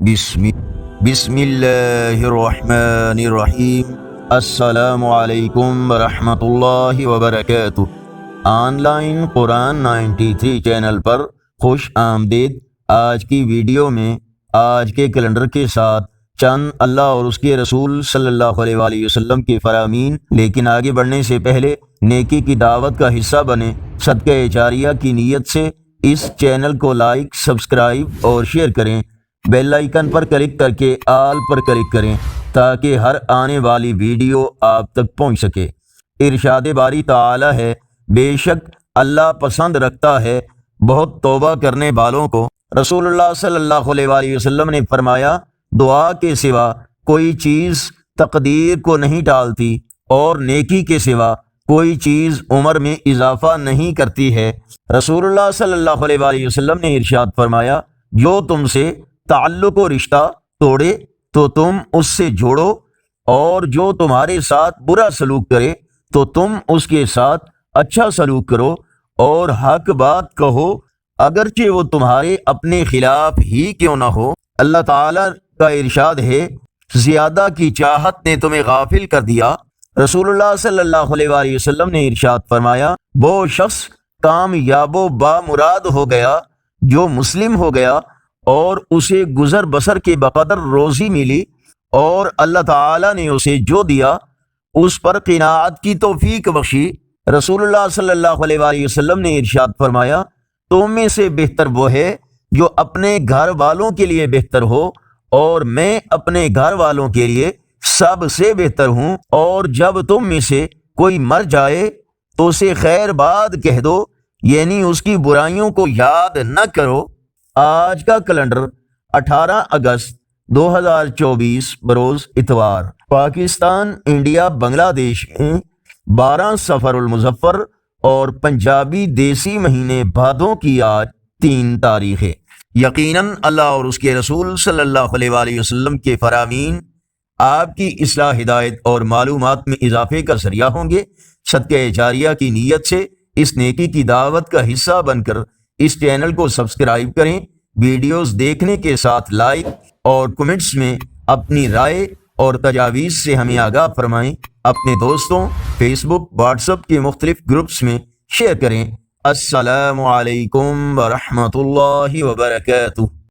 بسم بسم اللہ الرحمن الرحیم۔ السلام علیکم ورحمۃ اللہ وبرکاتہ۔ آن لائن قرآن 93 چینل پر خوش آمدید۔ آج کی ویڈیو میں آج کے کیلنڈر کے ساتھ چند اللہ اور اس کے رسول صلی اللہ علیہ وآلہ وسلم کے فرامین، لیکن آگے بڑھنے سے پہلے نیکی کی دعوت کا حصہ بنیں۔ صدقہ جاریہ کی نیت سے اس چینل کو لائک، سبسکرائب اور شیئر کریں۔ بیل آئیکن پر کلک کر کے آل پر کلک کریں تاکہ ہر آنے والی ویڈیو آپ تک پہنچ سکے۔ ارشاد باری تعالی ہے، بے شک اللہ پسند رکھتا ہے بہت توبہ کرنے والوں کو۔ رسول اللہ صلی اللہ علیہ وآلہ وسلم نے فرمایا، دعا کے سوا کوئی چیز تقدیر کو نہیں ٹالتی اور نیکی کے سوا کوئی چیز عمر میں اضافہ نہیں کرتی ہے۔ رسول اللہ صلی اللہ علیہ وآلہ وسلم نے ارشاد فرمایا، جو تم سے تعلق و رشتہ توڑے تو تم اس سے جوڑو، اور جو تمہارے ساتھ برا سلوک کرے تو تم اس کے ساتھ اچھا سلوک کرو، اور حق بات کہو اگرچہ وہ تمہارے اپنے خلاف ہی کیوں نہ ہو۔ اللہ تعالیٰ کا ارشاد ہے، زیادہ کی چاہت نے تمہیں غافل کر دیا۔ رسول اللہ صلی اللہ علیہ وآلہ وسلم نے ارشاد فرمایا، وہ شخص کامیاب و بامراد ہو گیا جو مسلم ہو گیا اور اسے گزر بسر کے بقدر روزی ملی، اور اللہ تعالیٰ نے اسے جو دیا اس پر قناعت کی توفیق بخشی۔ رسول اللہ صلی اللہ علیہ وآلہ وسلم نے ارشاد فرمایا، تم میں سے بہتر وہ ہے جو اپنے گھر والوں کے لیے بہتر ہو، اور میں اپنے گھر والوں کے لیے سب سے بہتر ہوں، اور جب تم میں سے کوئی مر جائے تو اسے خیر باد کہہ دو، یعنی اس کی برائیوں کو یاد نہ کرو۔ آج کا کیلنڈر 18 اگست 2024 بروز اتوار۔ پاکستان، انڈیا، بنگلہ دیش میں 12 صفر المظفر اور پنجابی دیسی مہینے بھادوں کی آج 3 تاریخ ہے۔ یقیناً اللہ اور اس کے رسول صلی اللہ علیہ وآلہ وسلم کے فرامین آپ کی اصلاح، ہدایت اور معلومات میں اضافے کا ذریعہ ہوں گے۔ صدقہ جاریہ کی نیت سے اس نیکی کی دعوت کا حصہ بن کر اس چینل کو سبسکرائب کریں۔ ویڈیوز دیکھنے کے ساتھ لائک اور کمنٹس میں اپنی رائے اور تجاویز سے ہمیں آگاہ فرمائیں۔ اپنے دوستوں، فیس بک، واٹس ایپ کے مختلف گروپس میں شیئر کریں۔ السلام علیکم ورحمۃ اللہ وبرکاتہ۔